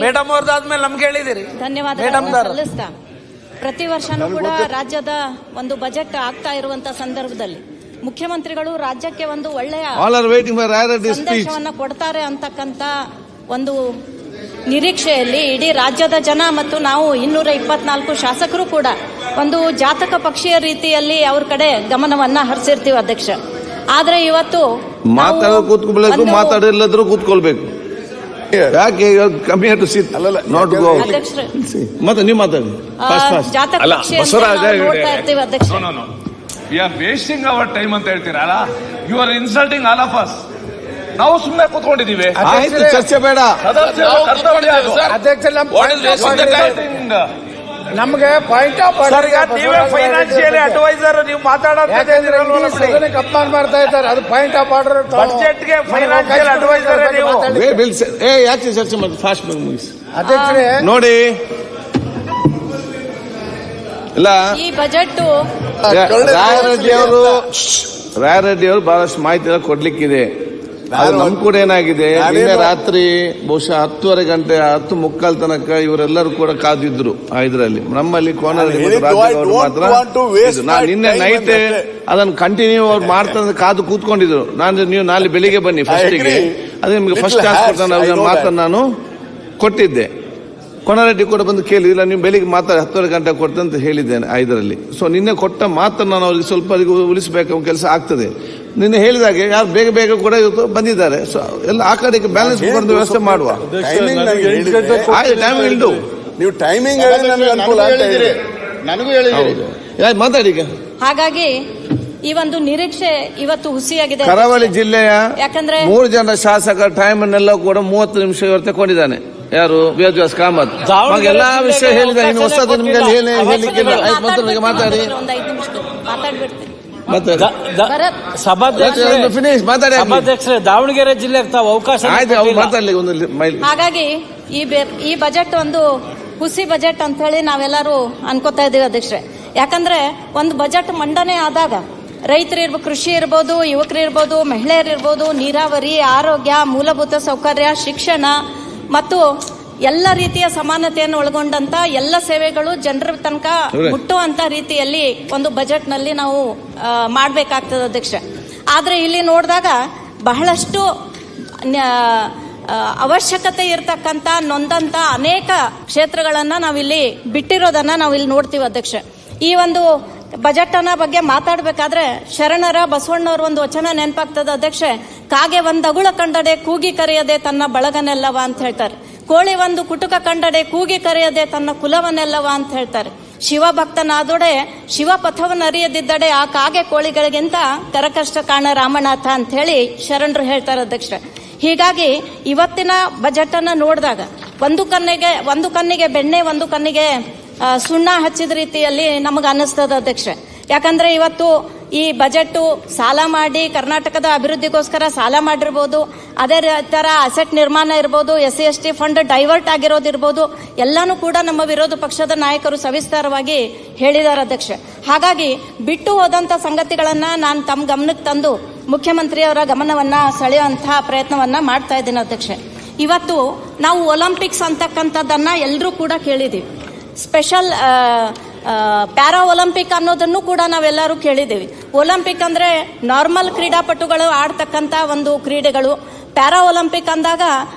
Madam ಅವ್ರದಾದ್ಮೇಲೆ ನಮ್ಗೆ ಹೇಳಿದಿರಿ. ಧನ್ಯವಾದ ಸಲ್ಲಿಸ್ತಾ ಪ್ರತಿ ವರ್ಷನೂ ಕೂಡ ರಾಜ್ಯದ ಒಂದು ಬಜೆಟ್ ಆಗ್ತಾ ಇರುವಂತ ಸಂದರ್ಭದಲ್ಲಿ ಮುಖ್ಯಮಂತ್ರಿಗಳು ರಾಜ್ಯಕ್ಕೆ ಒಂದು ಒಳ್ಳೆಯ ಸಂದೇಶವನ್ನ ಕೊಡ್ತಾರೆ ಅಂತಕ್ಕಂತ ಒಂದು ನಿರೀಕ್ಷೆಯಲ್ಲಿ ಇಡೀ ರಾಜ್ಯದ ಜನ ಮತ್ತು ನಾವು 224 ಶಾಸಕರು ಕೂಡ ಒಂದು ಜಾತಕ ಪಕ್ಷಿಯ ರೀತಿಯಲ್ಲಿ ಅವ್ರ ಕಡೆ ಗಮನವನ್ನ ಹರಿಸಿರ್ತೀವಿ ಅಧ್ಯಕ್ಷ. ಆದ್ರೆ ಇವತ್ತು ಕೂತ್ಕೊಳ್ಬೇಕು, ಮಾತಾಡಿಲ್ಲದ್ರು ಕೂತ್ಕೊಳ್ಬೇಕು. ಯಾಕೆ ಕಮ್ಮಿ ನಾಟ್ ಗೋ ಮತ್ತೆ ನೀವು ಮಾತಾಡಿ ಜಾತಕ ಪಕ್ಷಿ ನೋಡ್ತಾ ಇರ್ತೀವಿ ಅಧ್ಯಕ್ಷ. We are wasting our time ಅಂತ ಹೇಳ್ತೀರಲ್ಲ, you are insulting all of us. ನಾವು ಸುಮ್ಮನೆ ಕೂತ್ಕೊಂಡಿದ್ದೀವಿ. ಆಯ್ತು, ಚರ್ಚೆ ಬೇಡ. ನಮ್ಗೆ ಪಾಯಿಂಟ್ ಆಫ್ ನೀವೇ ಫೈನಾನ್ಷಿಯಲ್ ಅಡ್ವೈಸರ್, ನೀವು ಮಾತಾಡೋದು ಅಪಮಾನ ಮಾಡ್ತಾ ಇದ್ದಾರೆ. ಅದು ಪಾಯಿಂಟ್ ಆಫ್ ಆರ್ಡರ್. ಬಜೆಟ್ಗೆ ಫೈನಾನ್ಷಿಯಲ್ ಅಡ್ವೈಸರ್ ಯಾಕೆ ಚರ್ಚೆ ಮಾಡಿ ಫಾಸ್ಟ್ ಮುಗಿಸಿ ಅಧ್ಯಕ್ಷರೇ. ನೋಡಿ ಇಲ್ಲ, ಈ ಬಜೆಟ್ ರಾಯರೆಡ್ಡಿ ಅವರು ಬಹಳಷ್ಟು ಮಾಹಿತಿ ಕೊಡ್ಲಿಕ್ಕಿದೆ. ನಮ್ ಕೂಡ ಏನಾಗಿದೆ, ನಿನ್ನೆ ರಾತ್ರಿ ಬಹುಶಃ 10:30 ಗಂಟೆ 10:45 ತನಕ ಇವರೆಲ್ಲರೂ ಕೂಡ ಕಾದಿದ್ರು ಇದರಲ್ಲಿ. ನಮ್ಮಲ್ಲಿ ಕೋನರಲ್ಲಿ ಮಾತ್ರ ನಾನು ನಿನ್ನೆ ನೈಟ್ ಅದನ್ನು ಕಂಟಿನ್ಯೂ ಅವ್ರು ಮಾಡ್ತಾರೆ, ಕಾದು ಕೂತ್ಕೊಂಡಿದ್ರು. ನೀವು ನಾಳೆ ಬೆಳಿಗ್ಗೆ ಬನ್ನಿ ಫಸ್ಟಿಗೆ, ಅದೇ ನಿಮ್ಗೆ ಫಸ್ಟ್ ಚಾನ್ಸ್ ಕೊಡ್ತಾನೆ ಮಾತನ್ನು ನಾನು ಕೊಟ್ಟಿದ್ದೆ. ಕೋನರೆಡ್ಡಿ ಕೂಡ ಬಂದು ಕೇಳಿದಿಲ್ಲ, ನೀವು ಬೆಳಿಗ್ಗೆ ಮಾತಾಡಿ 10:30 ಗಂಟೆ ಕೊಡ್ತೇನೆ ಅಂತ ಹೇಳಿದ್ದೇನೆ ಇದರಲ್ಲಿ. ಸೊ ನಿನ್ನೆ ಕೊಟ್ಟ ಮಾತನ್ನು ನಾನು ಅವ್ರಿಗೆ ಸ್ವಲ್ಪ ಉಳಿಸಬೇಕು ಕೆಲಸ ಆಗ್ತದೆ. ನಿನ್ನೆ ಹೇಳಿದಾಗೆ ಯಾರು ಬೇಗ ಬೇಗ ಕೂಡ ಇವತ್ತು ಬಂದಿದ್ದಾರೆ. ಸೊ ಎಲ್ಲ ಆ ಕಡೆಗೆ ಬ್ಯಾಲೆನ್ಸ್ ಮಾಡಿಕೊಂಡು ವ್ಯವಸ್ಥೆ ಮಾಡುವ. ನೀವು ಟೈಮಿಂಗ್ ನನಗೂ ಹೇಳಿದ್ರಿ, ಮಾತಾಡಿ ಈಗ. ಹಾಗಾಗಿ ಈ ಒಂದು ನಿರೀಕ್ಷೆ ಇವತ್ತು ಹುಸಿಯಾಗಿದೆ. ಕರಾವಳಿ ಜಿಲ್ಲೆಯ ಯಾಕಂದ್ರೆ 3 ಜನ ಶಾಸಕರ ಟೈಮ್ ಅನ್ನೆಲ್ಲ ಕೂಡ 30 ನಿಮಿಷ ಇವತ್ತು ತಗೊಂಡಿದ್ದಾನೆ. ಯಾರು? ವೇದವ್ಯಾಸ್ ಕಾಮತ್. ಎಲ್ಲಾ ವಿಷಯ ಹೇಳಿದ, ಇನ್ನು ಹೊಸದು ನಿಮ್ಗೆ ಹೇಳಿಕ್ಕಿಲ್ಲ. ಆಯ್ತು, ಮಾತಾಡಿ. ಸಭಾಧ್ಯಕ್ಷರೇ, ದಾವಣಗೆರೆ ಜಿಲ್ಲೆಗೆ ತಾವು ಅವಕಾಶ ಹಾಗಾಗಿ ಈ ಬಜೆಟ್ ಒಂದು ಹುಸಿ ಬಜೆಟ್ ಅಂತ ಹೇಳಿ ನಾವೆಲ್ಲರೂ ಅನ್ಕೋತಾ ಇದ್ದೀವಿ ಅಧ್ಯಕ್ಷರೇ. ಯಾಕಂದ್ರೆ ಒಂದು ಬಜೆಟ್ ಮಂಡನೆ ಆದಾಗ ರೈತರು ಕೃಷಿ ಇರ್ಬೋದು, ಯುವಕರು ಇರ್ಬೋದು, ಮಹಿಳೆಯರಿರ್ಬೋದು, ನೀರಾವರಿ, ಆರೋಗ್ಯ, ಮೂಲಭೂತ ಸೌಕರ್ಯ, ಶಿಕ್ಷಣ ಮತ್ತು ಎಲ್ಲ ರೀತಿಯ ಸಮಾನತೆಯನ್ನು ಒಳಗೊಂಡಂತ ಎಲ್ಲ ಸೇವೆಗಳು ಜನರ ತನಕ ಮುಟ್ಟುವಂತ ರೀತಿಯಲ್ಲಿ ಒಂದು ಬಜೆಟ್ ನಲ್ಲಿ ನಾವು ಮಾಡಬೇಕಾಗ್ತದೆ ಅಧ್ಯಕ್ಷ. ಆದ್ರೆ ಇಲ್ಲಿ ನೋಡಿದಾಗ ಬಹಳಷ್ಟು ಅವಶ್ಯಕತೆ ಇರತಕ್ಕಂತ ನೊಂದಂತ ಅನೇಕ ಕ್ಷೇತ್ರಗಳನ್ನ ನಾವಿಲ್ಲಿ ಬಿಟ್ಟಿರೋದನ್ನ ನಾವಿಲ್ಲಿ ನೋಡ್ತೀವಿ ಅಧ್ಯಕ್ಷ. ಈ ಒಂದು ಬಜೆಟ್ ಅನ್ನ ಬಗ್ಗೆ ಮಾತಾಡ್ಬೇಕಾದ್ರೆ ಶರಣರ ಬಸವಣ್ಣವ್ರ ಒಂದು ವಚನ ನೆನಪಾಗ್ತದೆ ಅಧ್ಯಕ್ಷ. ಕಾಗೆ ಒಂದು ಅಗುಳ ಕಂಡಡೆ ಕೂಗಿ ಕರೆಯದೆ ತನ್ನ ಬಳಗನೆಲ್ಲವ ಅಂತ ಹೇಳ್ತಾರೆ. ಕೋಳಿ ಒಂದು ಕುಟುಕ ಕಂಡಡೆ ಕೂಗಿ ಕರೆಯದೆ ತನ್ನ ಕುಲವನ್ನೆಲ್ಲವ ಅಂತ ಹೇಳ್ತಾರೆ. ಶಿವಭಕ್ತನಾದೊಡೆ ಶಿವ ಪಥವನ್ನು ಅರಿಯದಿದ್ದಡೆ ಆ ಕಾಗೆ ಕೋಳಿಗಳಿಗಿಂತ ಕರಕಷ್ಟ ಕಾಣ ರಾಮನಾಥ ಅಂತ ಹೇಳಿ ಶರಣರು ಹೇಳ್ತಾರೆ ಅಧ್ಯಕ್ಷ. ಹೀಗಾಗಿ ಇವತ್ತಿನ ಬಜೆಟ್ ಅನ್ನ ನೋಡಿದಾಗ ಒಂದು ಕಣ್ಣಿಗೆ ಬೆಣ್ಣೆ, ಒಂದು ಕಣ್ಣಿಗೆ ಸುಣ್ಣ ಹಚ್ಚಿದ ರೀತಿಯಲ್ಲಿ ನಮಗೆ ಅನ್ನಿಸ್ತದ ಅಧ್ಯಕ್ಷ. ಯಾಕಂದ್ರೆ ಇವತ್ತು ಈ ಬಜೆಟ್ ಸಾಲ ಮಾಡಿ ಕರ್ನಾಟಕದ ಅಭಿವೃದ್ಧಿಗೋಸ್ಕರ ಸಾಲ ಮಾಡಿರ್ಬೋದು, ಅದೇ ತರ ಅಸೆಟ್ ನಿರ್ಮಾಣ ಇರ್ಬೋದು, SC/ST ಫಂಡ್ ಡೈವರ್ಟ್ ಆಗಿರೋದಿರ್ಬೋದು, ಎಲ್ಲಾನು ಕೂಡ ನಮ್ಮ ವಿರೋಧ ಪಕ್ಷದ ನಾಯಕರು ಸವಿಸ್ತಾರವಾಗಿ ಹೇಳಿದ್ದಾರೆ ಅಧ್ಯಕ್ಷ. ಹಾಗಾಗಿ ಬಿಟ್ಟು ಹೋದಂತ ಸಂಗತಿಗಳನ್ನ ನಾನು ತಮ್ಮ ಗಮನಕ್ಕೆ ತಂದು ಮುಖ್ಯಮಂತ್ರಿಯವರ ಗಮನವನ್ನ ಸೆಳೆಯುವಂತಹ ಪ್ರಯತ್ನವನ್ನ ಮಾಡ್ತಾ ಇದ್ದೀನಿ ಅಧ್ಯಕ್ಷ. ಇವತ್ತು ನಾವು ಒಲಿಂಪಿಕ್ಸ್ ಅಂತಕ್ಕಂಥದ್ದನ್ನ ಎಲ್ಲರೂ ಕೂಡ ಕೇಳಿದೀವಿ. ಸ್ಪೆಷಲ್ ಪ್ಯಾರಾ ಒಲಿಂಪಿಕ್ ಅನ್ನೋದನ್ನು ಕೂಡ ನಾವೆಲ್ಲರೂ ಕೇಳಿದ್ದೀವಿ. ಒಲಿಂಪಿಕ್ ಅಂದ್ರೆ ನಾರ್ಮಲ್ ಕ್ರೀಡಾಪಟುಗಳು ಆಡ್ತಕ್ಕಂಥ ಒಂದು ಕ್ರೀಡೆಗಳು. ಪ್ಯಾರಾ ಒಲಿಂಪಿಕ್ ಅಂದಾಗ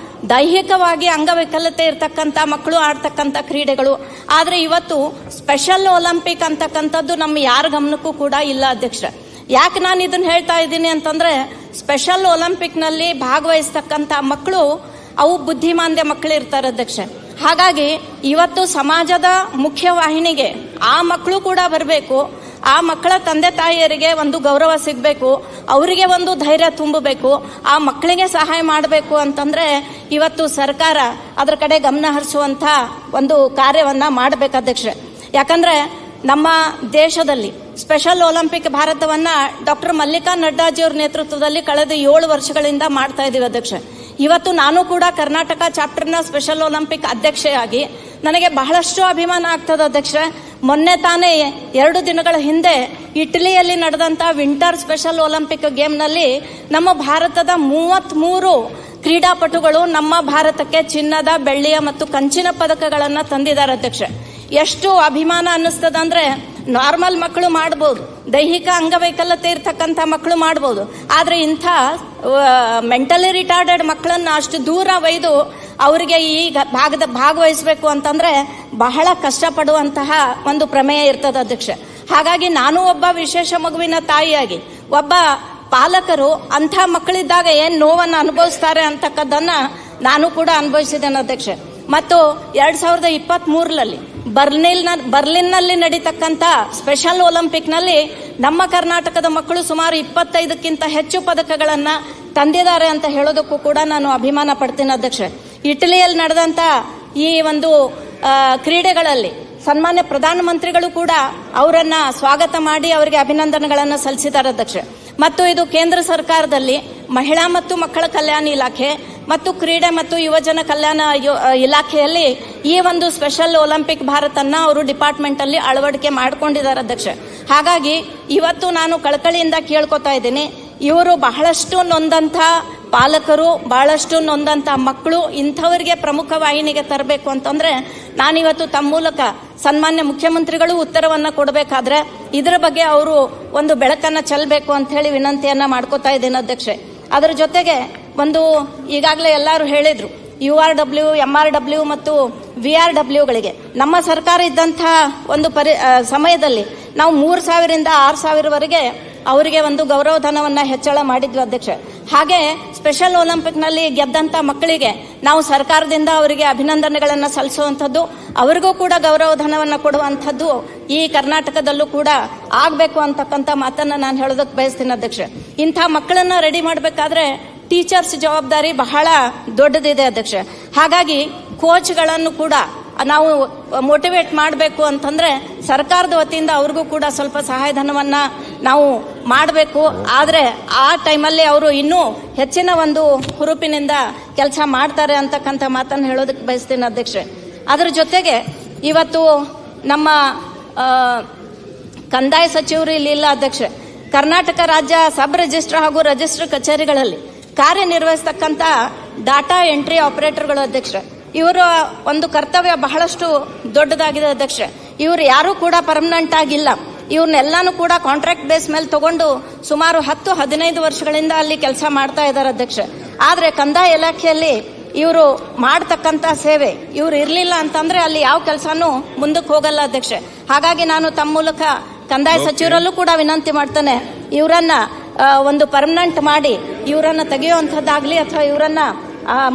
ದೈಹಿಕವಾಗಿ ಅಂಗವೈಕಲ್ಯತೆ ಇರತಕ್ಕಂಥ ಮಕ್ಕಳು ಆಡ್ತಕ್ಕಂಥ ಕ್ರೀಡೆಗಳು. ಆದ್ರೆ ಇವತ್ತು ಸ್ಪೆಷಲ್ ಒಲಿಂಪಿಕ್ ಅಂತಕ್ಕಂಥದ್ದು ನಮ್ಮ ಯಾರ ಗಮನಕ್ಕೂ ಕೂಡ ಇಲ್ಲ ಅಧ್ಯಕ್ಷ. ಯಾಕೆ ನಾನು ಇದನ್ನ ಹೇಳ್ತಾ ಇದ್ದೀನಿ ಅಂತಂದ್ರೆ, ಸ್ಪೆಷಲ್ ಒಲಿಂಪಿಕ್ ನಲ್ಲಿ ಭಾಗವಹಿಸ್ತಕ್ಕಂಥ ಮಕ್ಕಳು ಅವು ಬುದ್ಧಿಮಾಂದ್ಯ ಮಕ್ಕಳು ಇರ್ತಾರೆ ಅಧ್ಯಕ್ಷ. ಹಾಗಾಗಿ ಇವತ್ತು ಸಮಾಜದ ಮುಖ್ಯವಾಹಿನಿಗೆ ಆ ಮಕ್ಕಳು ಕೂಡ ಬರಬೇಕು. ಆ ಮಕ್ಕಳ ತಂದೆ ತಾಯಿಯರಿಗೆ ಒಂದು ಗೌರವ ಸಿಗಬೇಕು, ಅವರಿಗೆ ಒಂದು ಧೈರ್ಯ ತುಂಬಬೇಕು, ಆ ಮಕ್ಕಳಿಗೆ ಸಹಾಯ ಮಾಡಬೇಕು ಅಂತಂದ್ರೆ ಇವತ್ತು ಸರ್ಕಾರ ಅದರ ಕಡೆ ಗಮನ ಹರಿಸುವಂತ ಒಂದು ಕಾರ್ಯವನ್ನ ಮಾಡಬೇಕು ಅಧ್ಯಕ್ಷ. ಯಾಕಂದ್ರೆ ನಮ್ಮ ದೇಶದಲ್ಲಿ ಸ್ಪೆಷಲ್ ಒಲಿಂಪಿಕ್ ಭಾರತವನ್ನ ಡಾಕ್ಟರ್ ಮಲ್ಲಿಕಾ ನಡ್ಡಾಜಿಯವರ ನೇತೃತ್ವದಲ್ಲಿ ಕಳೆದ 7 ವರ್ಷಗಳಿಂದ ಮಾಡ್ತಾ ಇದೀವಿ ಅಧ್ಯಕ್ಷ. ಇವತ್ತು ನಾನು ಕೂಡ ಕರ್ನಾಟಕ ಚಾಪ್ಟರ್ನ ಸ್ಪೆಷಲ್ ಒಲಿಂಪಿಕ್ ಅಧ್ಯಕ್ಷೆಯಾಗಿ ನನಗೆ ಬಹಳಷ್ಟು ಅಭಿಮಾನ ಆಗ್ತದೆ ಅಧ್ಯಕ್ಷ. ಮೊನ್ನೆ ತಾನೇ 2 ದಿನಗಳ ಹಿಂದೆ ಇಟಲಿಯಲ್ಲಿ ನಡೆದಂತ ವಿಂಟರ್ ಸ್ಪೆಷಲ್ ಒಲಿಂಪಿಕ್ ಗೇಮ್ನಲ್ಲಿ ನಮ್ಮ ಭಾರತದ 33 ಕ್ರೀಡಾಪಟುಗಳು ನಮ್ಮ ಭಾರತಕ್ಕೆ ಚಿನ್ನದ, ಬೆಳ್ಳಿಯ ಮತ್ತು ಕಂಚಿನ ಪದಕಗಳನ್ನ ತಂದಿದ್ದಾರೆ ಅಧ್ಯಕ್ಷ. ಎಷ್ಟು ಅಭಿಮಾನ ಅನ್ನಿಸ್ತದಂದ್ರೆ, ನಾರ್ಮಲ್ ಮಕ್ಕಳು ಮಾಡಬಹುದು, ದೈಹಿಕ ಅಂಗವೈಕಲ್ಯತೆ ಇರ್ತಕ್ಕಂಥ ಮಕ್ಕಳು ಮಾಡಬಹುದು, ಆದ್ರೆ ಇಂಥ ಮೆಂಟಲಿ ರಿಟಾರ್ಡೆಡ್ ಮಕ್ಕಳನ್ನ ಅಷ್ಟು ದೂರ ಒಯ್ದು ಅವರಿಗೆ ಈ ಭಾಗವಹಿಸಬೇಕು ಅಂತಂದ್ರೆ ಬಹಳ ಕಷ್ಟಪಡುವಂತಹ ಒಂದು ಪ್ರಮೇಯ ಇರ್ತದೆ ಅಧ್ಯಕ್ಷ. ಹಾಗಾಗಿ ನಾನು ಒಬ್ಬ ವಿಶೇಷ ಮಗುವಿನ ತಾಯಿಯಾಗಿ, ಒಬ್ಬ ಪಾಲಕರು ಅಂಥ ಮಕ್ಕಳಿದ್ದಾಗ ಏನ್ ನೋವನ್ನು ಅನುಭವಿಸ್ತಾರೆ ಅಂತಕ್ಕದ್ದನ್ನ ನಾನು ಕೂಡ ಅನುಭವಿಸಿದ್ದೇನೆ ಅಧ್ಯಕ್ಷ. ಮತ್ತು 2023ರಲ್ಲಿ ಬರ್ಲಿನ್ನಲ್ಲಿ ನಡೀತಕ್ಕಂಥ ಸ್ಪೆಷಲ್ ಒಲಿಂಪಿಕ್ನಲ್ಲಿ ನಮ್ಮ ಕರ್ನಾಟಕದ ಮಕ್ಕಳು ಸುಮಾರು 25ಕ್ಕಿಂತ ಹೆಚ್ಚು ಪದಕಗಳನ್ನ ತಂದಿದ್ದಾರೆ ಅಂತ ಹೇಳೋದಕ್ಕೂ ಕೂಡ ನಾನು ಅಭಿಮಾನ ಪಡ್ತೀನಿ ಅಧ್ಯಕ್ಷ. ಇಟಲಿಯಲ್ಲಿ ನಡೆದಂತ ಈ ಒಂದು ಕ್ರೀಡೆಗಳಲ್ಲಿ ಸನ್ಮಾನ್ಯ ಪ್ರಧಾನಮಂತ್ರಿಗಳು ಕೂಡ ಅವರನ್ನ ಸ್ವಾಗತ ಮಾಡಿ ಅವರಿಗೆ ಅಭಿನಂದನೆಗಳನ್ನು ಸಲ್ಲಿಸಿದ್ದಾರೆ ಅಧ್ಯಕ್ಷ. ಮತ್ತು ಇದು ಕೇಂದ್ರ ಸರ್ಕಾರದಲ್ಲಿ ಮಹಿಳಾ ಮತ್ತು ಮಕ್ಕಳ ಕಲ್ಯಾಣ ಇಲಾಖೆ ಮತ್ತು ಕ್ರೀಡೆ ಮತ್ತು ಯುವಜನ ಕಲ್ಯಾಣ ಇಲಾಖೆಯಲ್ಲಿ ಈ ಒಂದು ಸ್ಪೆಷಲ್ ಒಲಿಂಪಿಕ್ ಭಾರತನ್ನ ಅವರು ಡಿಪಾರ್ಟ್ಮೆಂಟ್ ಅಲ್ಲಿ ಅಳವಡಿಕೆ ಮಾಡಿಕೊಂಡಿದ್ದಾರೆ ಅಧ್ಯಕ್ಷ. ಹಾಗಾಗಿ ಇವತ್ತು ನಾನು ಕಳಕಳಿಯಿಂದ ಕೇಳ್ಕೊತಾ ಇದ್ದೀನಿ, ಇವರು ಬಹಳಷ್ಟು ನೊಂದಂತ ಪಾಲಕರು, ಬಹಳಷ್ಟು ನೊಂದಂತ ಮಕ್ಕಳು, ಇಂಥವರಿಗೆ ಪ್ರಮುಖ ವಾಹಿನಿಗೆ ತರಬೇಕು ಅಂತಂದ್ರೆ ನಾನಿವತ್ತು ತಮ್ಮ ಮೂಲಕ ಸನ್ಮಾನ್ಯ ಮುಖ್ಯಮಂತ್ರಿಗಳು ಉತ್ತರವನ್ನ ಕೊಡಬೇಕಾದ್ರೆ ಇದರ ಬಗ್ಗೆ ಅವರು ಒಂದು ಬೆಳಕನ್ನ ಚೆಲ್ಲಬೇಕು ಅಂತ ಹೇಳಿ ವಿನಂತಿಯನ್ನ ಮಾಡ್ಕೋತಾ ಇದ್ದೇನೆ ಅಧ್ಯಕ್ಷೆ. ಅದರ ಜೊತೆಗೆ ಒಂದು ಈಗಾಗಲೇ ಎಲ್ಲರೂ ಹೇಳಿದ್ರು, URW, MRW ಮತ್ತು VRWಗಳಿಗೆ ನಮ್ಮ ಸರ್ಕಾರ ಇದ್ದಂತಹ ಒಂದು ಸಮಯದಲ್ಲಿ ನಾವು 3,000ರಿಂದ 6,000ವರೆಗೆ ಅವರಿಗೆ ಒಂದು ಗೌರವಧನವನ್ನ ಹೆಚ್ಚಳ ಮಾಡಿದ್ವಿ ಅಧ್ಯಕ್ಷ. ಹಾಗೆ ಸ್ಪೆಷಲ್ ಒಲಿಂಪಿಕ್ನಲ್ಲಿ ಗೆದ್ದಂತ ಮಕ್ಕಳಿಗೆ ನಾವು ಸರ್ಕಾರದಿಂದ ಅವರಿಗೆ ಅಭಿನಂದನೆಗಳನ್ನು ಸಲ್ಲಿಸುವಂಥದ್ದು, ಅವರಿಗೂ ಕೂಡ ಗೌರವಧನವನ್ನು ಕೊಡುವಂಥದ್ದು ಈ ಕರ್ನಾಟಕದಲ್ಲೂ ಕೂಡ ಆಗಬೇಕು ಅಂತಕ್ಕಂಥ ಮಾತನ್ನ ನಾನು ಹೇಳೋದಕ್ಕೆ ಬಯಸ್ತೀನಿ ಅಧ್ಯಕ್ಷ. ಇಂಥ ಮಕ್ಕಳನ್ನ ರೆಡಿ ಮಾಡಬೇಕಾದ್ರೆ ಟೀಚರ್ಸ್ ಜವಾಬ್ದಾರಿ ಬಹಳ ದೊಡ್ಡದಿದೆ ಅಧ್ಯಕ್ಷ. ಹಾಗಾಗಿ ಕೋಚ್ಗಳನ್ನು ಕೂಡ ನಾವು ಮೋಟಿವೇಟ್ ಮಾಡಬೇಕು ಅಂತಂದ್ರೆ ಸರ್ಕಾರದ ವತಿಯಿಂದ ಅವ್ರಿಗೂ ಕೂಡ ಸ್ವಲ್ಪ ಸಹಾಯಧನವನ್ನ ನಾವು ಮಾಡಬೇಕು. ಆದ್ರೆ ಆ ಟೈಮಲ್ಲಿ ಅವರು ಇನ್ನೂ ಹೆಚ್ಚಿನ ಒಂದು ಹುರುಪಿನಿಂದ ಕೆಲಸ ಮಾಡ್ತಾರೆ ಅಂತಕ್ಕಂಥ ಮಾತನ್ನು ಹೇಳೋದಕ್ಕೆ ಬಯಸ್ತೀನಿ ಅಧ್ಯಕ್ಷೆ. ಅದರ ಜೊತೆಗೆ ಇವತ್ತು ನಮ್ಮ ಕಂದಾಯ ಸಚಿವರು ಇಲ್ಲಿ ಇಲ್ಲ ಅಧ್ಯಕ್ಷೆ. ಕರ್ನಾಟಕ ರಾಜ್ಯ ಸಬ್ ರಿಜಿಸ್ಟ್ರಾರ್ ಹಾಗೂ ರಿಜಿಸ್ಟ್ರಾರ್ ಕಚೇರಿಗಳಲ್ಲಿ ಕಾರ್ಯನಿರ್ವಹಿಸತಕ್ಕಂಥ ಡಾಟಾ ಎಂಟ್ರಿ ಆಪರೇಟರ್ಗಳು ಅಧ್ಯಕ್ಷ, ಇವರ ಒಂದು ಕರ್ತವ್ಯ ಬಹಳಷ್ಟು ದೊಡ್ಡದಾಗಿದೆ ಅಧ್ಯಕ್ಷ. ಇವರು ಯಾರು ಕೂಡ ಪರ್ಮನೆಂಟ್ ಆಗಿಲ್ಲ, ಇವ್ರನ್ನೆಲ್ಲಾನು ಕೂಡ ಕಾಂಟ್ರಾಕ್ಟ್ ಬೇಸ್ ಮೇಲೆ ತಗೊಂಡು ಸುಮಾರು 10-15 ವರ್ಷಗಳಿಂದ ಅಲ್ಲಿ ಕೆಲಸ ಮಾಡ್ತಾ ಇದ್ದಾರೆ ಅಧ್ಯಕ್ಷ. ಆದ್ರೆ ಕಂದಾಯ ಇಲಾಖೆಯಲ್ಲಿ ಇವರು ಮಾಡತಕ್ಕಂತ ಸೇವೆ ಇವ್ರು ಇರ್ಲಿಲ್ಲ ಅಂತಂದ್ರೆ ಅಲ್ಲಿ ಯಾವ ಕೆಲಸನೂ ಮುಂದಕ್ಕೆ ಹೋಗಲ್ಲ ಅಧ್ಯಕ್ಷ. ಹಾಗಾಗಿ ನಾನು ತಮ್ಮ ಮೂಲಕ ಕಂದಾಯ ಸಚಿವರಲ್ಲೂ ಕೂಡ ವಿನಂತಿ ಮಾಡ್ತೇನೆ, ಇವರನ್ನ ಒಂದು ಪರ್ಮನೆಂಟ್ ಮಾಡಿ ಇವರನ್ನ ತೆಗೆಯುವಂಥದ್ದಾಗ್ಲಿ ಅಥವಾ ಇವರನ್ನ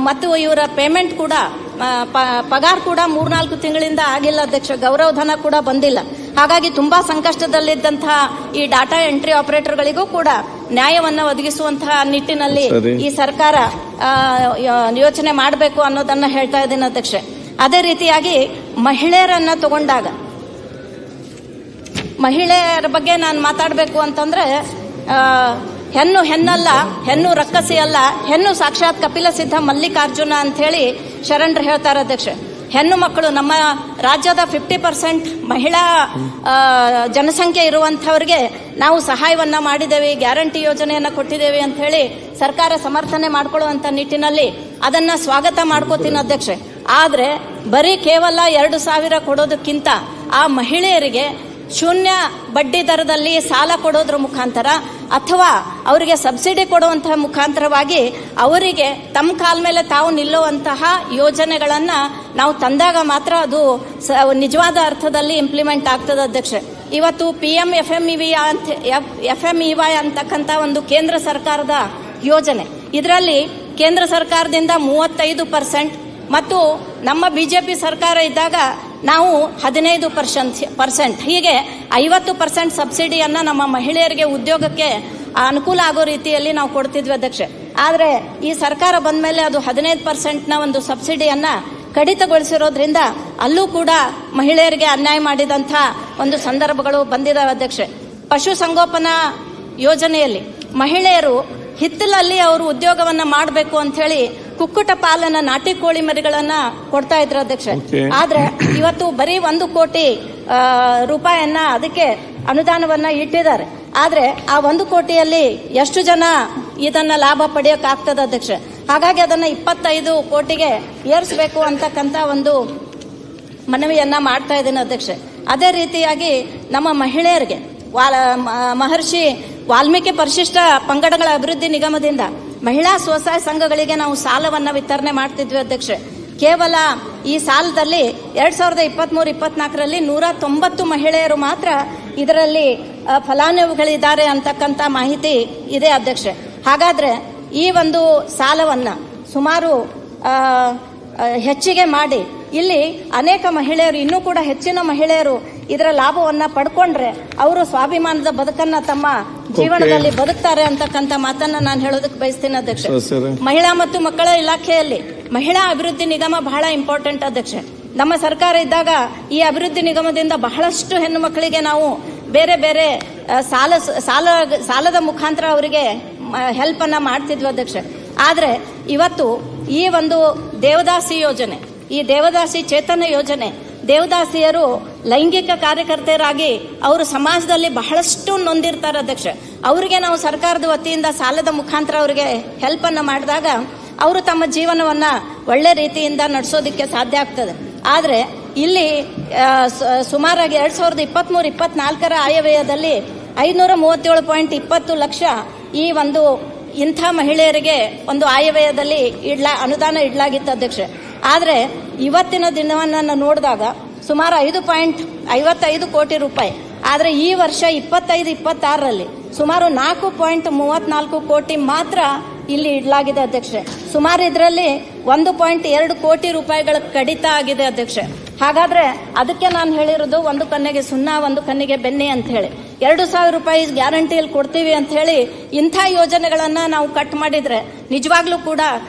ಮತ್ತು ಇವರ ಪೇಮೆಂಟ್ ಕೂಡ ಪಗಾರ ಕೂಡ 3-4 ತಿಂಗಳಿಂದ ಆಗಿಲ್ಲ ಅಧ್ಯಕ್ಷ, ಗೌರವಧನ ಕೂಡ ಬಂದಿಲ್ಲ. ಹಾಗಾಗಿ ತುಂಬಾ ಸಂಕಷ್ಟದಲ್ಲಿದ್ದಂತಹ ಈ ಡಾಟಾ ಎಂಟ್ರಿ ಆಪರೇಟರ್ಗಳಿಗೂ ಕೂಡ ನ್ಯಾಯವನ್ನ ಒದಗಿಸುವಂತಹ ನಿಟ್ಟಿನಲ್ಲಿ ಈ ಸರ್ಕಾರ ಯೋಚನೆ ಮಾಡಬೇಕು ಅನ್ನೋದನ್ನ ಹೇಳ್ತಾ ಇದ್ದೀನಿ ಅಧ್ಯಕ್ಷ. ಅದೇ ರೀತಿಯಾಗಿ ಮಹಿಳೆಯರನ್ನ ತಗೊಂಡಾಗ ಮಹಿಳೆಯರ ಬಗ್ಗೆ ನಾನು ಮಾತಾಡಬೇಕು ಅಂತಂದ್ರೆ ಹೆಣ್ಣು ಹೆಣ್ಣಲ್ಲ, ಹೆಣ್ಣು ರಕ್ಕಸಿ ಅಲ್ಲ, ಹೆಣ್ಣು ಸಾಕ್ಷಾತ್ ಕಪಿಲ ಸಿದ್ಧ ಮಲ್ಲಿಕಾರ್ಜುನ ಅಂತ ಹೇಳಿ ಶರಣರು ಹೇಳ್ತಾರೆ ಅಧ್ಯಕ್ಷ. ಹೆಣ್ಣು ಮಕ್ಕಳು ನಮ್ಮ ರಾಜ್ಯದ 50% ಮಹಿಳಾ ಜನಸಂಖ್ಯೆ ಇರುವಂತವರಿಗೆ ನಾವು ಸಹಾಯವನ್ನ ಮಾಡಿದ್ದೇವೆ, ಗ್ಯಾರಂಟಿ ಯೋಜನೆಯನ್ನ ಕೊಟ್ಟಿದ್ದೇವೆ ಅಂತ ಹೇಳಿ ಸರ್ಕಾರ ಸಮರ್ಥನೆ ಮಾಡಿಕೊಳ್ಳುವಂತ ನಿಟ್ಟಿನಲ್ಲಿ ಅದನ್ನ ಸ್ವಾಗತ ಮಾಡ್ಕೋತೀನಿ ಅಧ್ಯಕ್ಷೆ. ಆದ್ರೆ ಬರೀ ಕೇವಲ 2,000 ಕೊಡೋದಕ್ಕಿಂತ ಆ ಮಹಿಳೆಯರಿಗೆ ಶೂನ್ಯ ಬಡ್ಡಿ ದರದಲ್ಲಿ ಸಾಲ ಕೊಡೋದ್ರ ಮುಖಾಂತರ ಅಥವಾ ಅವರಿಗೆ ಸಬ್ಸಿಡಿ ಕೊಡುವಂತಹ ಮುಖಾಂತರವಾಗಿ ಅವರಿಗೆ ತಮ್ಮ ಕಾಲ ಮೇಲೆ ತಾವು ನಿಲ್ಲುವಂತಹ ಯೋಜನೆಗಳನ್ನ ನಾವು ತಂದಾಗ ಮಾತ್ರ ಅದು ನಿಜವಾದ ಅರ್ಥದಲ್ಲಿ ಇಂಪ್ಲಿಮೆಂಟ್ ಆಗ್ತದೆ ಅಧ್ಯಕ್ಷ. ಇವತ್ತು FMEY ಅಂತಕ್ಕಂಥ ಒಂದು ಕೇಂದ್ರ ಸರ್ಕಾರದ ಯೋಜನೆ, ಇದರಲ್ಲಿ ಕೇಂದ್ರ ಸರ್ಕಾರದಿಂದ 35% ಮತ್ತು ನಮ್ಮ ಬಿಜೆಪಿ ಸರ್ಕಾರ ಇದ್ದಾಗ ನಾವು 15%, ಹೀಗೆ 50% ಸಬ್ಸಿಡಿಯನ್ನ ನಮ್ಮ ಮಹಿಳೆಯರಿಗೆ ಉದ್ಯೋಗಕ್ಕೆ ಅನುಕೂಲ ಆಗೋ ರೀತಿಯಲ್ಲಿ ನಾವು ಕೊಡ್ತಿದ್ವಿ ಅಧ್ಯಕ್ಷ. ಆದ್ರೆ ಈ ಸರ್ಕಾರ ಬಂದ ಮೇಲೆ ಅದು 15% ಒಂದು ಸಬ್ಸಿಡಿಯನ್ನ ಕಡಿತಗೊಳಿಸಿರೋದ್ರಿಂದ ಅಲ್ಲೂ ಕೂಡ ಮಹಿಳೆಯರಿಗೆ ಅನ್ಯಾಯ ಮಾಡಿದಂಥ ಒಂದು ಸಂದರ್ಭಗಳು ಬಂದಿದ್ದಾವೆ ಅಧ್ಯಕ್ಷ. ಪಶು ಸಂಗೋಪನಾ ಯೋಜನೆಯಲ್ಲಿ ಮಹಿಳೆಯರು ಹಿತ್ತಲಲ್ಲಿ ಅವರು ಉದ್ಯೋಗವನ್ನ ಮಾಡಬೇಕು ಅಂತ ಹೇಳಿ ಕುಕ್ಕುಟ ಪಾಲನ ನಾಟಿ ಕೋಳಿ ಮರಿಗಳನ್ನ ಕೊಡ್ತಾ ಇದ್ರು ಅಧ್ಯಕ್ಷ. ಆದ್ರೆ ಇವತ್ತು ಬರೀ 1 ಕೋಟಿ ರೂಪಾಯಿಯನ್ನ ಅದಕ್ಕೆ ಅನುದಾನವನ್ನ ಇಟ್ಟಿದ್ದಾರೆ. ಆದ್ರೆ ಆ 1 ಕೋಟಿಯಲ್ಲಿ ಎಷ್ಟು ಜನ ಇದನ್ನ ಲಾಭ ಪಡೆಯೋಕ್ಕಾಗ್ತದ ಅಧ್ಯಕ್ಷ? ಹಾಗಾಗಿ ಅದನ್ನ 25 ಕೋಟಿಗೆ ಏರಿಸಬೇಕು ಅಂತಕ್ಕಂಥ ಒಂದು ಮನವಿಯನ್ನ ಮಾಡ್ತಾ ಇದ್ದೀನಿ ಅಧ್ಯಕ್ಷೆ. ಅದೇ ರೀತಿಯಾಗಿ ನಮ್ಮ ಮಹಿಳೆಯರಿಗೆ ಮಹರ್ಷಿ ವಾಲ್ಮೀಕಿ ಪರಿಶಿಷ್ಟ ಪಂಗಡಗಳ ಅಭಿವೃದ್ಧಿ ನಿಗಮದಿಂದ ಮಹಿಳಾ ಸ್ವಸಹಾಯ ಸಂಘಗಳಿಗೆ ನಾವು ಸಾಲವನ್ನ ವಿತರಣೆ ಮಾಡ್ತಿದ್ವಿ ಅಧ್ಯಕ್ಷೆ. ಕೇವಲ ಈ ಸಾಲದಲ್ಲಿ 2023-24ರಲ್ಲಿ 190 ಮಹಿಳೆಯರು ಮಾತ್ರ ಇದರಲ್ಲಿ ಫಲಾನುಭವಿಗಳಿದ್ದಾರೆ ಅಂತಕ್ಕಂಥ ಮಾಹಿತಿ ಇದೆ ಅಧ್ಯಕ್ಷೆ. ಹಾಗಾದ್ರೆ ಈ ಒಂದು ಸಾಲವನ್ನ ಸುಮಾರು ಹೆಚ್ಚಿಗೆ ಮಾಡಿ ಇಲ್ಲಿ ಅನೇಕ ಮಹಿಳೆಯರು, ಇನ್ನೂ ಕೂಡ ಹೆಚ್ಚಿನ ಮಹಿಳೆಯರು ಇದರ ಲಾಭವನ್ನ ಪಡ್ಕೊಂಡ್ರೆ ಅವರು ಸ್ವಾಭಿಮಾನದ ಬದುಕನ್ನ ತಮ್ಮ ಜೀವನದಲ್ಲಿ ಬದುಕ್ತಾರೆ ಅಂತಕ್ಕಂಥ ಮಾತನ್ನ ನಾನು ಹೇಳೋದಕ್ಕೆ ಬಯಸ್ತೀನಿ ಅಧ್ಯಕ್ಷ. ಮಹಿಳಾ ಮತ್ತು ಮಕ್ಕಳ ಇಲಾಖೆಯಲ್ಲಿ ಮಹಿಳಾ ಅಭಿವೃದ್ಧಿ ನಿಗಮ ಬಹಳ ಇಂಪಾರ್ಟೆಂಟ್ ಅಧ್ಯಕ್ಷೆ. ನಮ್ಮ ಸರ್ಕಾರ ಇದ್ದಾಗ ಈ ಅಭಿವೃದ್ಧಿ ನಿಗಮದಿಂದ ಬಹಳಷ್ಟು ಹೆಣ್ಣು ಮಕ್ಕಳಿಗೆ ನಾವು ಬೇರೆ ಬೇರೆ ಸಾಲದ ಮುಖಾಂತರ ಅವರಿಗೆ ಹೆಲ್ಪ್ ಅನ್ನ ಮಾಡ್ತಿದ್ವಿ ಅಧ್ಯಕ್ಷೆ. ಆದ್ರೆ ಇವತ್ತು ಈ ಒಂದು ದೇವದಾಸಿ ಯೋಜನೆ, ಈ ದೇವದಾಸಿ ಚೇತನ ಯೋಜನೆ, ದೇವದಾಸಿಯರು ಲೈಂಗಿಕ ಕಾರ್ಯಕರ್ತೆಯರಾಗಿ ಅವರು ಸಮಾಜದಲ್ಲಿ ಬಹಳಷ್ಟು ನೊಂದಿರ್ತಾರೆ ಅಧ್ಯಕ್ಷ. ಅವರಿಗೆ ನಾವು ಸರ್ಕಾರದ ವತಿಯಿಂದ ಸಾಲದ ಮುಖಾಂತರ ಅವರಿಗೆ ಹೆಲ್ಪ್ ಅನ್ನ ಮಾಡಿದಾಗ ಅವರು ತಮ್ಮ ಜೀವನವನ್ನ ಒಳ್ಳೆ ರೀತಿಯಿಂದ ನಡೆಸೋದಕ್ಕೆ ಸಾಧ್ಯ ಆಗ್ತದೆ. ಆದ್ರೆ ಇಲ್ಲಿ ಸುಮಾರಾಗಿ 2023-24ರ ಆಯವ್ಯಯದಲ್ಲಿ 537.20 ಲಕ್ಷ ಈ ಒಂದು ಇಂಥ ಮಹಿಳೆಯರಿಗೆ ಒಂದು ಆಯವ್ಯಯದಲ್ಲಿ ಅನುದಾನ ಇಡಲಾಗಿತ್ತು ಅಧ್ಯಕ್ಷೆ. ಆದ್ರೆ ಇವತ್ತಿನ ದಿನವನ್ನ ನೋಡಿದಾಗ ಸುಮಾರು 5.55 ಕೋಟಿ ರೂಪಾಯಿ. ಆದ್ರೆ ಈ ವರ್ಷ 25-26ರಲ್ಲಿ ಸುಮಾರು 4.34 ಕೋಟಿ ಮಾತ್ರ ಇಲ್ಲಿ ಇಡಲಾಗಿದೆ ಅಧ್ಯಕ್ಷೆ. ಸುಮಾರು ಇದರಲ್ಲಿ 1.2 ಕೋಟಿ ರೂಪಾಯಿಗಳ ಕಡಿತ ಆಗಿದೆ ಅಧ್ಯಕ್ಷೆ. ಹಾಗಾದ್ರೆ ಅದಕ್ಕೆ ನಾನು ಹೇಳಿರೋದು ಒಂದು ಕಣ್ಣಿಗೆ ಸುಣ್ಣ ಒಂದು ಕಣ್ಣಿಗೆ ಬೆಣ್ಣೆ ಅಂತ ಹೇಳಿ 2,000 ರೂಪಾಯಿ ಗ್ಯಾರಂಟಿಯಲ್ಲಿ ಕೊಡ್ತೀವಿ ಅಂತ ಹೇಳಿ ಇಂಥ ಯೋಜನೆಗಳನ್ನ ನಾವು ಕಟ್ ಮಾಡಿದ್ರೆ ನಿಜವಾಗ್ಲೂ ಕೂಡ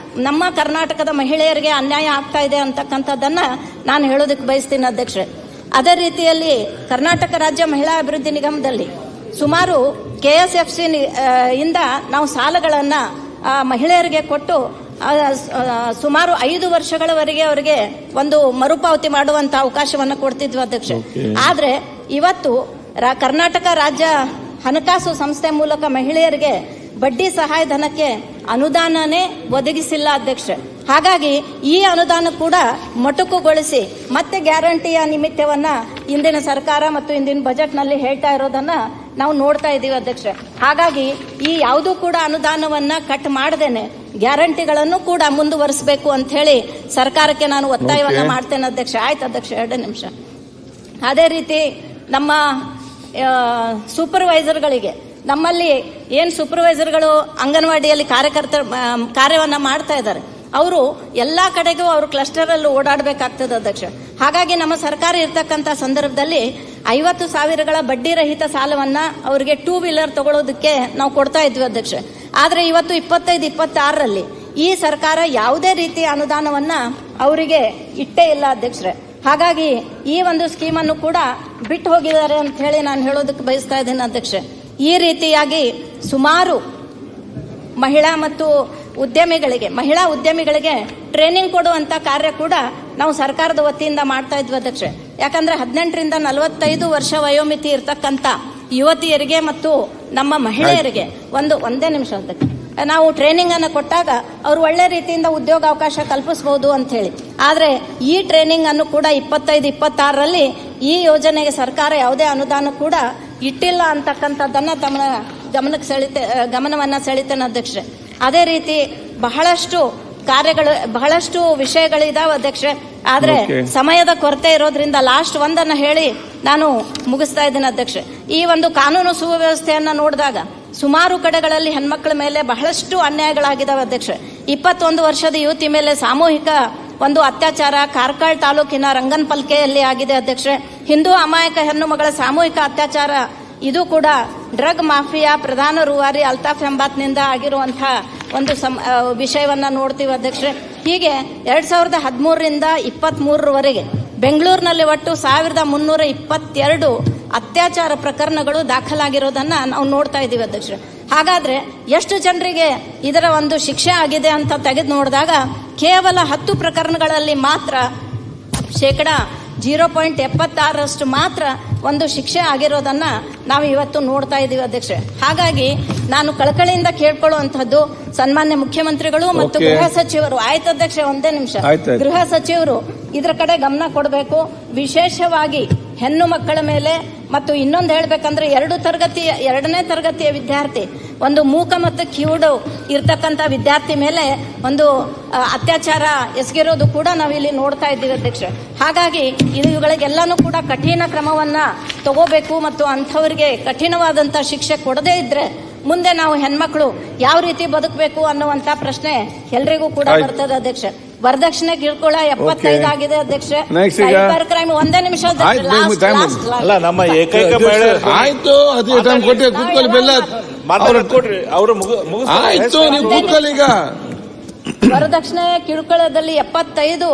ನಮ್ಮ ಕರ್ನಾಟಕದ ಮಹಿಳೆಯರಿಗೆ ಅನ್ಯಾಯ ಆಗ್ತಾ ಇದೆ ಅಂತಕ್ಕಂಥದ್ದನ್ನ ನಾನು ಹೇಳೋದಕ್ಕೆ ಬಯಸ್ತೀನಿ ಅಧ್ಯಕ್ಷೆ. ಅದೇ ರೀತಿಯಲ್ಲಿ ಕರ್ನಾಟಕ ರಾಜ್ಯ ಮಹಿಳಾ ಅಭಿವೃದ್ಧಿ ನಿಗಮದಲ್ಲಿ ಸುಮಾರು KSFC ಇಂದ ನಾವು ಸಾಲಗಳನ್ನ ಮಹಿಳೆಯರಿಗೆ ಕೊಟ್ಟು ಸುಮಾರು 5 ವರ್ಷಗಳವರೆಗೆ ಅವರಿಗೆ ಒಂದು ಮರುಪಾವತಿ ಮಾಡುವಂತ ಅವಕಾಶವನ್ನು ಕೊಡ್ತಿದ್ವಿ ಅಧ್ಯಕ್ಷ. ಆದ್ರೆ ಇವತ್ತು ಕರ್ನಾಟಕ ರಾಜ್ಯ ಹಣಕಾಸು ಸಂಸ್ಥೆ ಮೂಲಕ ಮಹಿಳೆಯರಿಗೆ ಬಡ್ಡಿ ಸಹಾಯಧನಕ್ಕೆ ಅನುದಾನನೇ ಒದಗಿಸಿಲ್ಲ ಅಧ್ಯಕ್ಷ. ಹಾಗಾಗಿ ಈ ಅನುದಾನ ಕೂಡ ಮೊಟಕುಗೊಳಿಸಿ ಮತ್ತೆ ಗ್ಯಾರಂಟಿಯ ನಿಮಿತ್ತವನ್ನ ಇಂದಿನ ಸರ್ಕಾರ ಮತ್ತು ಇಂದಿನ ಬಜೆಟ್ ನಲ್ಲಿ ಹೇಳ್ತಾ ಇರೋದನ್ನ ನಾವು ನೋಡ್ತಾ ಇದ್ದೀವಿ ಅಧ್ಯಕ್ಷ. ಹಾಗಾಗಿ ಈ ಯಾವುದೂ ಕೂಡ ಅನುದಾನವನ್ನ ಕಟ್ ಮಾಡದೇನೆ ಗ್ಯಾರಂಟಿಗಳನ್ನು ಕೂಡ ಮುಂದುವರಿಸಬೇಕು ಅಂತ ಹೇಳಿ ಸರ್ಕಾರಕ್ಕೆ ನಾನು ಒತ್ತಾಯವನ್ನ ಮಾಡ್ತೇನೆ ಅಧ್ಯಕ್ಷ. ಆಯ್ತು ಅಧ್ಯಕ್ಷ, 2 ನಿಮಿಷ. ಅದೇ ರೀತಿ ನಮ್ಮ ಸೂಪರ್ವೈಸರ್ಗಳಿಗೆ, ನಮ್ಮಲ್ಲಿ ಏನ್ ಸೂಪರ್ವೈಸರ್ಗಳು ಅಂಗನವಾಡಿಯಲ್ಲಿ ಕಾರ್ಯವನ್ನ ಮಾಡ್ತಾ ಇದ್ದಾರೆ, ಅವರು ಎಲ್ಲಾ ಕಡೆಗೂ ಅವರು ಕ್ಲಸ್ಟರ್ ಅಲ್ಲಿ ಓಡಾಡಬೇಕಾಗ್ತದೆ ಅಧ್ಯಕ್ಷ. ಹಾಗಾಗಿ ನಮ್ಮ ಸರ್ಕಾರ ಇರ್ತಕ್ಕಂಥ ಸಂದರ್ಭದಲ್ಲಿ 50,000 ಬಡ್ಡಿ ರಹಿತ ಸಾಲವನ್ನ ಅವರಿಗೆ 2 ವೀಲರ್ ತಗೊಳ್ಳೋದಕ್ಕೆ ನಾವು ಕೊಡ್ತಾ ಇದ್ವಿ ಅಧ್ಯಕ್ಷ. ಆದ್ರೆ ಇವತ್ತು 25-26ರಲ್ಲಿ ಈ ಸರ್ಕಾರ ಯಾವುದೇ ರೀತಿಯ ಅನುದಾನವನ್ನ ಅವರಿಗೆ ಇಟ್ಟೇ ಇಲ್ಲ ಅಧ್ಯಕ್ಷರೇ. ಹಾಗಾಗಿ ಈ ಒಂದು ಸ್ಕೀಮ್ ಅನ್ನು ಕೂಡ ಬಿಟ್ಟು ಹೋಗಿದ್ದಾರೆ ಅಂತ ಹೇಳಿ ನಾನು ಹೇಳೋದಕ್ಕೆ ಬಯಸ್ತಾ ಇದ್ದೇನೆ ಅಧ್ಯಕ್ಷ. ಈ ರೀತಿಯಾಗಿ ಸುಮಾರು ಮಹಿಳಾ ಉದ್ಯಮಿಗಳಿಗೆ ಟ್ರೈನಿಂಗ್ ಕೊಡುವಂತ ಕಾರ್ಯ ಕೂಡ ನಾವು ಸರ್ಕಾರದ ವತಿಯಿಂದ ಮಾಡ್ತಾ ಇದ್ವಿ ಅಧ್ಯಕ್ಷ. ಯಾಕಂದ್ರೆ 18ರಿಂದ 45 ವರ್ಷ ವಯೋಮಿತಿ ಇರತಕ್ಕಂತ ಯುವತಿಯರಿಗೆ ಮತ್ತು ನಮ್ಮ ಮಹಿಳೆಯರಿಗೆ ಒಂದೇ ನಿಮಿಷ ಅಧ್ಯಕ್ಷ, ನಾವು ಟ್ರೈನಿಂಗ್ ಅನ್ನು ಕೊಟ್ಟಾಗ ಅವರು ಒಳ್ಳೆ ರೀತಿಯಿಂದ ಉದ್ಯೋಗಾವಕಾಶ ಕಲ್ಪಿಸಬಹುದು ಅಂತ ಹೇಳಿ. ಆದ್ರೆ ಈ ಟ್ರೈನಿಂಗ್ ಅನ್ನು ಕೂಡ 25-26ರಲ್ಲಿ ಈ ಯೋಜನೆಗೆ ಸರ್ಕಾರ ಯಾವುದೇ ಅನುದಾನ ಕೂಡ ಇಟ್ಟಿಲ್ಲ ಅಂತಕ್ಕಂಥದ್ದನ್ನ ತಮ್ಮ ಗಮನವನ್ನ ಸೆಳಿತೇನೆ ಅಧ್ಯಕ್ಷ. ಅದೇ ರೀತಿ ಬಹಳಷ್ಟು ವಿಷಯಗಳಿದಾವೆ ಅಧ್ಯಕ್ಷ. ಆದ್ರೆ ಸಮಯದ ಕೊರತೆ ಇರೋದ್ರಿಂದ ಲಾಸ್ಟ್ ಒಂದನ್ನ ಹೇಳಿ ನಾನು ಮುಗಿಸ್ತಾ ಇದ್ದೇನೆ ಅಧ್ಯಕ್ಷ. ಈ ಒಂದು ಕಾನೂನು ಸುವ್ಯವಸ್ಥೆಯನ್ನ ನೋಡಿದಾಗ ಸುಮಾರು ಕಡೆಗಳಲ್ಲಿ ಹೆಣ್ಮಕ್ಳ ಮೇಲೆ ಬಹಳಷ್ಟು ಅನ್ಯಾಯಗಳಾಗಿದ್ದಾವೆ ಅಧ್ಯಕ್ಷ. 21 ವರ್ಷದ ಯುವತಿ ಮೇಲೆ ಸಾಮೂಹಿಕ ಒಂದು ಅತ್ಯಾಚಾರ ಕಾರ್ಕಳ ತಾಲೂಕಿನ ರಂಗನಪಲ್ಕೆಯಲ್ಲಿ ಆಗಿದೆ ಅಧ್ಯಕ್ಷ. ಹಿಂದೂ ಅಮಾಯಕ ಹೆಣ್ಣು ಮಗಳ ಸಾಮೂಹಿಕ ಅತ್ಯಾಚಾರ, ಇದು ಕೂಡ ಡ್ರಗ್ ಮಾಫಿಯಾ ಪ್ರಧಾನ ರೂವಾರಿ ಅಲ್ತಾಫ್ ಎಂಬಾತ್ನಿಂದ ಆಗಿರುವಂತಹ ಒಂದು ವಿಷಯವನ್ನ ನೋಡ್ತೀವಿ ಅಧ್ಯಕ್ಷ. ಹೀಗೆ 2013ರಿಂದ 23ರವರೆಗೆ ಬೆಂಗಳೂರಿನಲ್ಲಿ ಒಟ್ಟು 1322 ಅತ್ಯಾಚಾರ ಪ್ರಕರಣಗಳು ದಾಖಲಾಗಿರೋದನ್ನ ನಾವು ನೋಡ್ತಾ ಇದ್ದೀವಿ ಅಧ್ಯಕ್ಷ. ಹಾಗಾದ್ರೆ ಎಷ್ಟು ಜನರಿಗೆ ಇದರ ಒಂದು ಶಿಕ್ಷೆ ಆಗಿದೆ ಅಂತ ತೆಗೆದು ನೋಡಿದಾಗ ಕೇವಲ 10 ಪ್ರಕರಣಗಳಲ್ಲಿ ಮಾತ್ರ 0.76% ಮಾತ್ರ ಒಂದು ಶಿಕ್ಷೆ ಆಗಿರೋದನ್ನ ನಾವು ಇವತ್ತು ನೋಡ್ತಾ ಇದ್ದೀವಿ ಅಧ್ಯಕ್ಷೆ. ಹಾಗಾಗಿ ನಾನು ಕಳಕಳಿಯಿಂದ ಕೇಳ್ಕೊಳ್ಳುವಂತಹದ್ದು ಸನ್ಮಾನ್ಯ ಮುಖ್ಯಮಂತ್ರಿಗಳು ಮತ್ತು Okay. ಗೃಹ ಸಚಿವರು, ಆಯ್ತು ಅಧ್ಯಕ್ಷೆ ಒಂದೇ ನಿಮಿಷ, ಆಯ್ತು. ಗೃಹ ಸಚಿವರು ಇದರ ಕಡೆ ಗಮನ ಕೊಡಬೇಕು. ವಿಶೇಷವಾಗಿ ಹೆಣ್ಣು ಮಕ್ಕಳ ಮೇಲೆ ಮತ್ತು ಇನ್ನೊಂದು ಹೇಳ್ಬೇಕಂದ್ರೆ ಎರಡನೇ ತರಗತಿಯ ವಿದ್ಯಾರ್ಥಿ, ಒಂದು ಮೂಕ ಮತ್ತು ಕಿವುಡು ಇರ್ತಕ್ಕಂಥ ವಿದ್ಯಾರ್ಥಿ ಮೇಲೆ ಒಂದು ಅತ್ಯಾಚಾರ ಎಸಗಿರೋದು ಕೂಡ ನಾವಿಲ್ಲಿ ನೋಡ್ತಾ ಇದ್ದೀವಿ ಅಧ್ಯಕ್ಷ. ಹಾಗಾಗಿ ಇವುಗಳಿಗೆಲ್ಲಾನು ಕೂಡ ಕಠಿಣ ಕ್ರಮವನ್ನ ತಗೋಬೇಕು ಮತ್ತು ಅಂಥವರಿಗೆ ಕಠಿಣವಾದಂತ ಶಿಕ್ಷೆ ಕೊಡದೇ ಇದ್ರೆ ಮುಂದೆ ನಾವು ಹೆಣ್ಮಕ್ಳು ಯಾವ ರೀತಿ ಬದುಕಬೇಕು ಅನ್ನುವಂತ ಪ್ರಶ್ನೆ ಎಲ್ರಿಗೂ ಕೂಡ ಬರ್ತದೆ ಅಧ್ಯಕ್ಷ. ವರದಕ್ಷಿಣೆ ಕಿರುಕುಳ 75 ಆಗಿದೆ ಅಧ್ಯಕ್ಷ. Next ಈಗ. ಸೈಬರ್ ಕ್ರೈಮ್ ಒಂದೇ ನಿಮಿಷ ಅಧ್ಯಕ್ಷ. ಆಯ್ತು, Last, time last, ಇದೆ. last. ಅಲ್ಲ ನಮ್ಮ ಏಕೈಕ ಮಹಿಳೆ ಆಯ್ತು, ಅದೇ ಟೈಮ್ ಕೊಟ್ಟೆ ಕೂತ್ಕೊಳ್ಳಿ ಬೆಲ್ಲ. ಕೊಡ್ರಿ ಅವರು ಆಯ್ತು, ನೀವು ಕೂತ್ಕೊಳ್ಳಿ ಈಗ. ವರದಕ್ಷಿಣೆ ಕಿರುಕುಳದಲ್ಲಿ 75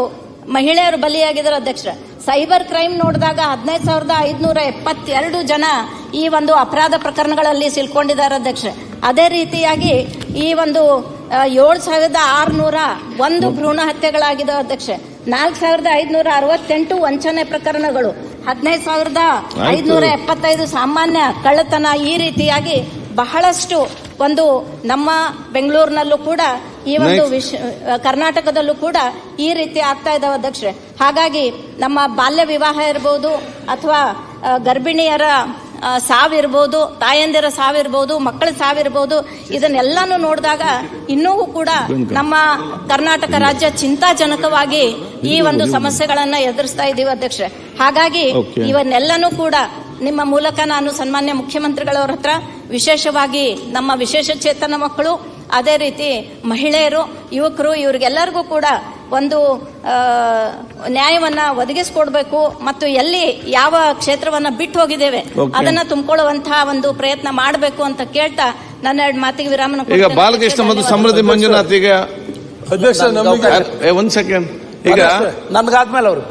ಮಹಿಳೆಯರು ಬಲಿಯಾಗಿದ್ದಾರೆ ಅಧ್ಯಕ್ಷ. ಸೈಬರ್ ಕ್ರೈಮ್ ನೋಡಿದಾಗ 15,572 ಜನ ಈ ಒಂದು ಅಪರಾಧ ಪ್ರಕರಣಗಳಲ್ಲಿ ಸಿಲ್ಕೊಂಡಿದ್ದಾರೆ ಅಧ್ಯಕ್ಷ. ಅದೇ ರೀತಿಯಾಗಿ ಈ ಒಂದು 7,601 ಭ್ರೂಣ ಹತ್ಯೆಗಳಾಗಿದೆ ಅಧ್ಯಕ್ಷ. 4,568 ವಂಚನೆ ಪ್ರಕರಣಗಳು, 15,575 ಸಾಮಾನ್ಯ ಕಳ್ಳತನ. ಈ ರೀತಿಯಾಗಿ ಬಹಳಷ್ಟು ಒಂದು ನಮ್ಮ ಬೆಂಗಳೂರಿನಲ್ಲೂ ಕೂಡ ಈ ಒಂದು ಕರ್ನಾಟಕದಲ್ಲೂ ಕೂಡ ಈ ರೀತಿ ಆಗ್ತಾ ಇದಾವೆ ಅಧ್ಯಕ್ಷ. ಹಾಗಾಗಿ ನಮ್ಮ ಬಾಲ್ಯ ವಿವಾಹ ಇರಬಹುದು ಅಥವಾ ಗರ್ಭಿಣಿಯರ ಸಾವಿರ್ಬೋದು, ತಾಯಂದಿರ ಸಾವಿರ್ಬೋದು, ಮಕ್ಕಳ ಸಾವಿರ್ಬೋದು, ಇದನ್ನೆಲ್ಲಾನು ನೋಡಿದಾಗ ಇನ್ನೂ ಕೂಡ ನಮ್ಮ ಕರ್ನಾಟಕ ರಾಜ್ಯ ಚಿಂತಾಜನಕವಾಗಿ ಈ ಒಂದು ಸಮಸ್ಯೆಗಳನ್ನ ಎದುರಿಸ್ತಾ ಇದ್ದೀವಿ ಅಧ್ಯಕ್ಷ. ಹಾಗಾಗಿ ಇವನ್ನೆಲ್ಲನೂ ಕೂಡ ನಿಮ್ಮ ಮೂಲಕ ನಾನು ಸನ್ಮಾನ್ಯ ಮುಖ್ಯಮಂತ್ರಿಗಳವರ ಹತ್ರ, ವಿಶೇಷವಾಗಿ ನಮ್ಮ ವಿಶೇಷ ಚೇತನ ಮಕ್ಕಳು, ಅದೇ ರೀತಿ ಮಹಿಳೆಯರು, ಯುವಕರು, ಇವರಿಗೆಲ್ಲರಿಗೂ ಕೂಡ ಒಂದು ನ್ಯಾಯವನ್ನ ಒದಗಿಸಿಕೊಡ್ಬೇಕು ಮತ್ತು ಎಲ್ಲಿ ಯಾವ ಕ್ಷೇತ್ರವನ್ನ ಬಿಟ್ಟು ಹೋಗಿದ್ದೇವೆ ಅದನ್ನ ತುಂಬಿಕೊಳ್ಳುವಂತಹ ಒಂದು ಪ್ರಯತ್ನ ಮಾಡಬೇಕು ಅಂತ ಕೇಳ್ತಾ ನನ್ನ 2 ಮಾತಿಗೆ ವಿರಾಮ. ಈಗ ಬಾಲಕೃಷ್ಣ ಮತ್ತು ಸಮೃದ್ಧಿ ಮಂಜುನಾಥ್ ಈಗ ಅಧ್ಯಕ್ಷ ಒಂದ್ ಸೆಕೆಂಡ್ ಈಗ ನನ್ಗಾದ್ಮೇಲೆ ಅವರು